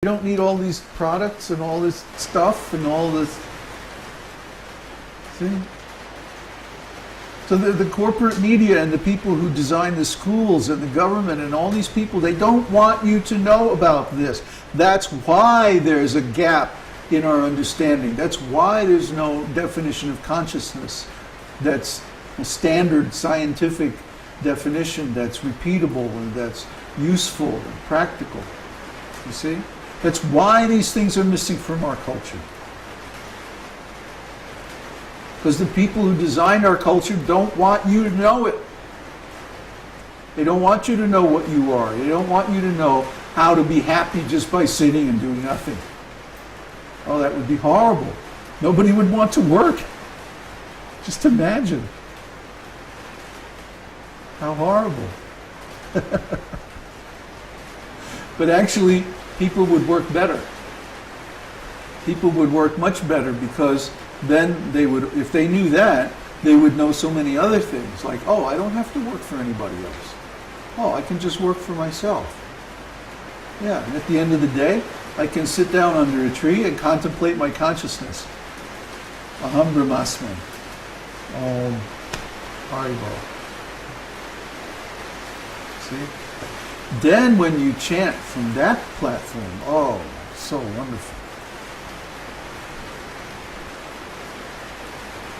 don't need all these products and all this stuff and all this. See? So the corporate media and the people who design the schools and the government and all these people, they don't want you to know about this. That's why there's a gap in our understanding. That's why there's no definition of consciousness that's a standard scientific definition that's repeatable and that's useful and practical. You see? That's why these things are missing from our culture. Because the people who designed our culture don't want you to know it. They don't want you to know what you are. They don't want you to know how to be happy just by sitting and doing nothing. Oh, that would be horrible. Nobody would want to work. Just imagine. How horrible. But actually, people would work better. People would work much better, because then they would, if they knew that, they would know so many other things. Like, oh, I don't have to work for anybody else. Oh, I can just work for myself. Yeah, and at the end of the day, I can sit down under a tree and contemplate my consciousness. Aham Brahmasmi. Om Haribol. See? Then when you chant from that platform, oh, so wonderful.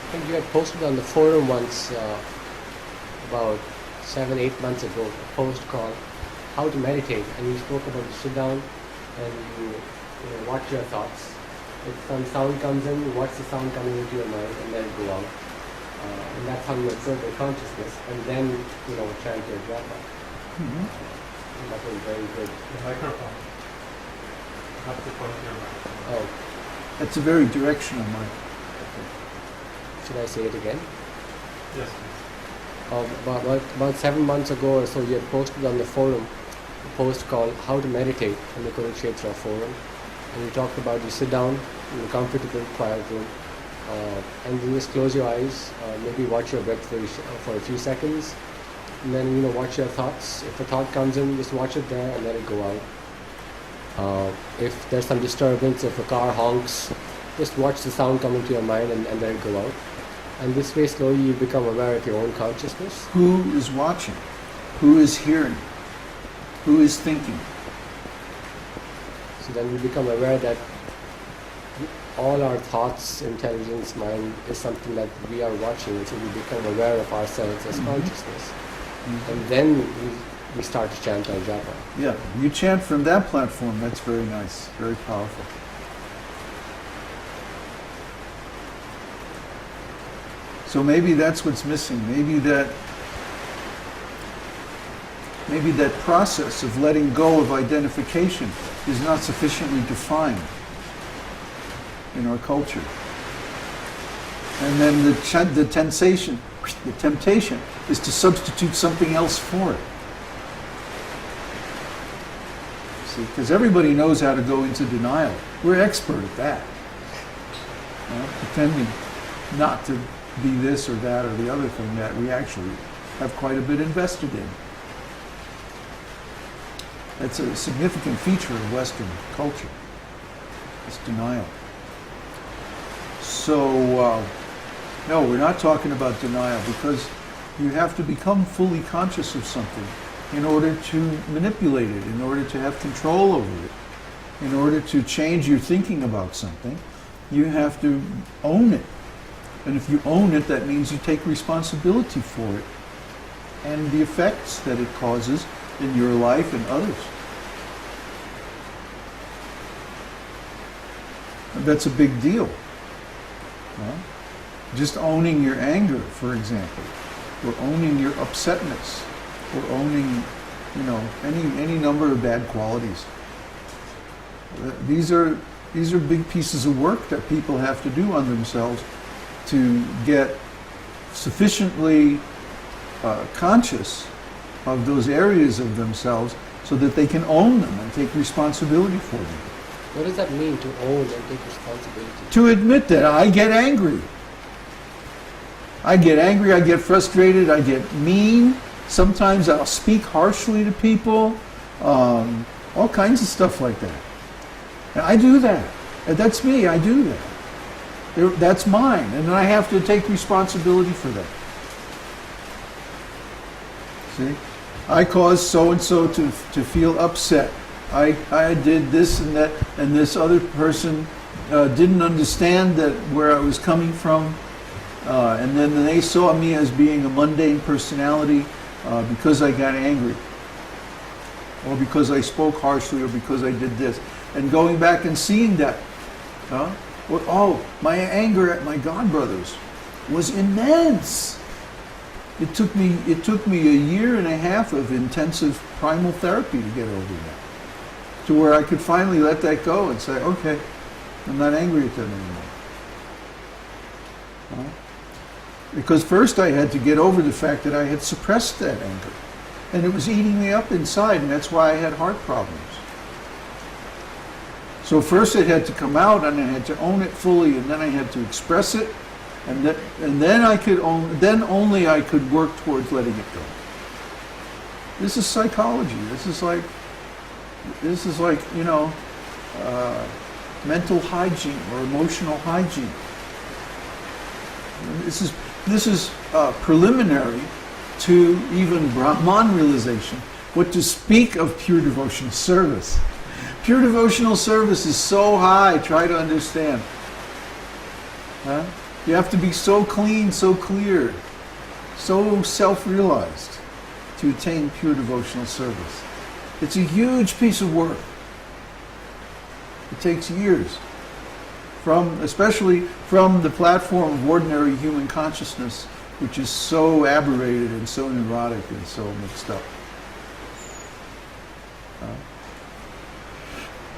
I think you had posted on the forum once, about 7-8 months ago, a post called How to Meditate, and you spoke about you sit down and you watch your thoughts. If some sound comes in, you watch the sound coming into your mind and let it go out. And that's how you observe your consciousness, and then chant your japa. Mm-hmm. That was very good. The microphone. Not to point your microphone. Oh. That's a very directional mic. Should I say it again? Yes, please. About 7 months ago or so, you had posted on the forum a post called How to Meditate on the Kurukshetra forum. And you talked about you sit down in a comfortable, quiet room, and you just close your eyes, maybe watch your breath for a few seconds, and then watch your thoughts. If a thought comes in, just watch it there and let it go out. If there's some disturbance, if a car honks, just watch the sound coming to your mind and let it go out. And this way, slowly you become aware of your own consciousness. Who is watching? Who is hearing? Who is thinking? So then we become aware that all our thoughts, intelligence, mind is something that we are watching. So we become aware of ourselves as consciousness. Mm-hmm. And then we start to chant our japa. Yeah, you chant from that platform. That's very nice, very powerful. So maybe that's what's missing. Maybe that process of letting go of identification is not sufficiently defined in our culture. And then the temptation is to substitute something else for it. See, because everybody knows how to go into denial. We're expert at that. Pretending not to be this or that or the other thing that we actually have quite a bit invested in. That's a significant feature of Western culture, this denial. So, no, we're not talking about denial, because you have to become fully conscious of something in order to manipulate it, in order to have control over it, in order to change your thinking about something. You have to own it. And if you own it, that means you take responsibility for it and the effects that it causes in your life and others. And that's a big deal. Just owning your anger, for example, or owning your upsetness, or owning, any number of bad qualities. These are big pieces of work that people have to do on themselves to get sufficiently conscious of those areas of themselves so that they can own them and take responsibility for them. What does that mean, to own and take responsibility? To admit that I get angry. I get frustrated, I get mean. Sometimes I'll speak harshly to people. All kinds of stuff like that. And I do that. And that's me, I do that. That's mine, and I have to take responsibility for that. See? I caused so-and-so to feel upset. I did this and that, and this other person didn't understand that where I was coming from, and then they saw me as being a mundane personality because I got angry, or because I spoke harshly, or because I did this. And going back and seeing that, my anger at my godbrothers was immense. It took me a year and a half of intensive primal therapy to get over that, to where I could finally let that go and say, okay, I'm not angry at them anymore. Because first I had to get over the fact that I had suppressed that anger, and it was eating me up inside, and that's why I had heart problems. So first it had to come out, and I had to own it fully, and then I had to express it, and then only I could work towards letting it go. This is psychology. This is like mental hygiene or emotional hygiene. This is preliminary to even Brahman realization. What to speak of pure devotional service? Pure devotional service is so high, try to understand. You have to be so clean, so clear, so self-realized to attain pure devotional service. It's a huge piece of work. It takes years, especially from the platform of ordinary human consciousness, which is so aberrated and so neurotic and so mixed up.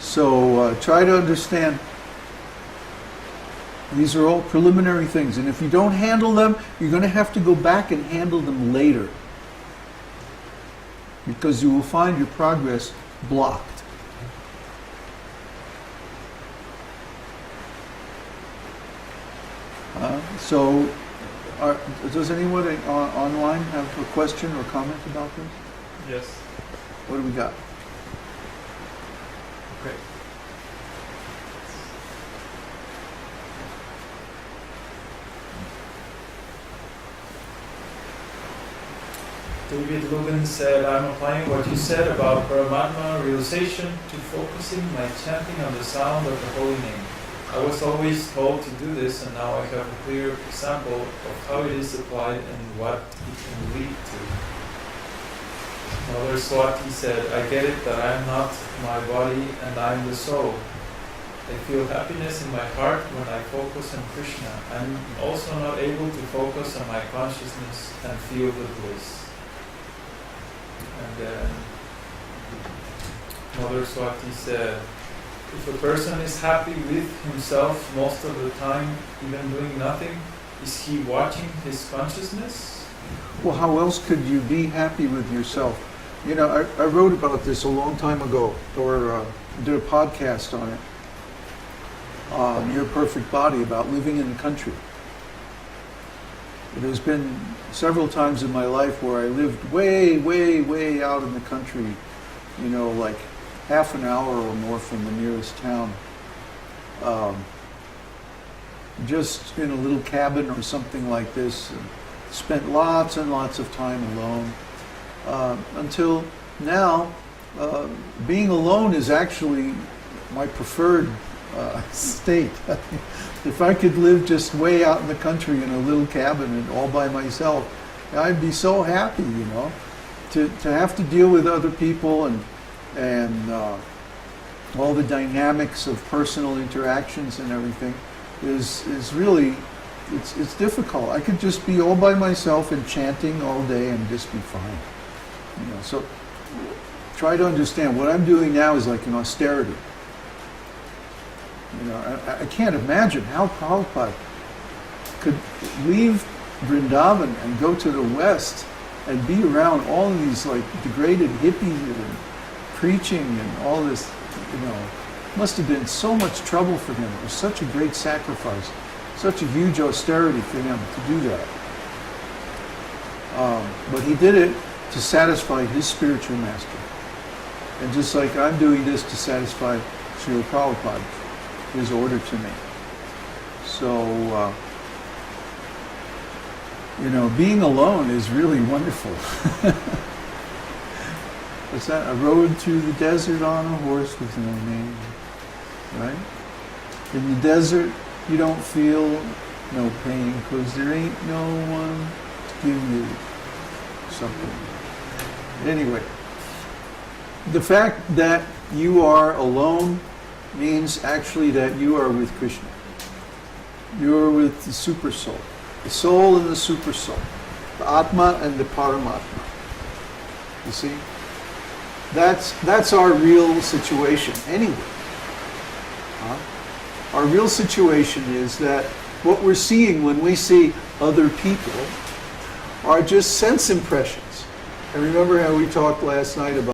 So try to understand, these are all preliminary things, and if you don't handle them, you're going to have to go back and handle them later, because you will find your progress blocked. Does anyone online have a question or comment about this? Yes. What do we got? Okay. David Logan said, I'm applying what you said about Paramatma realization to focusing my chanting on the sound of the holy name. I was always told to do this, and now I have a clear example of how it is applied and what it can lead to. Mother Swati said, I get it that I am not my body and I am the soul. I feel happiness in my heart when I focus on Krishna. I am also not able to focus on my consciousness and feel the bliss. And then Mother Swati said, if a person is happy with himself most of the time, even doing nothing, is he watching his consciousness? Well, how else could you be happy with yourself? You know, I wrote about this a long time ago, or did a podcast on it, Your Perfect Body, about living in the country. There's been several times in my life where I lived way, way, way out in the country, you know, like half an hour or more from the nearest town. Just in a little cabin or something like this, and spent lots and lots of time alone. Until now, being alone is actually my preferred state. If I could live just way out in the country in a little cabin and all by myself, I'd be so happy, you know. To have to deal with other people and all the dynamics of personal interactions and everything is really, it's difficult. I could just be all by myself and chanting all day and just be fine. You know, so try to understand what I'm doing now is like an austerity. You know, I can't imagine how Prabhupada could leave Vrindavan and go to the West and be around all of these like degraded hippies and preaching and all this, you know, must have been so much trouble for him. It was such a great sacrifice, such a huge austerity for him to do that. But he did it to satisfy his spiritual master. And just like I'm doing this to satisfy Śrīla Prabhupāda, his order to me. So, being alone is really wonderful. What's that? I rode through the desert on a horse with no name. Right? In the desert, you don't feel no pain because there ain't no one to give you something. Anyway, the fact that you are alone means actually that you are with Krishna. You're with the super soul. The soul and the super soul. The Atma and the Paramatma. You see? That's our real situation anyway. Our real situation is that what we're seeing when we see other people are just sense impressions. And remember how we talked last night about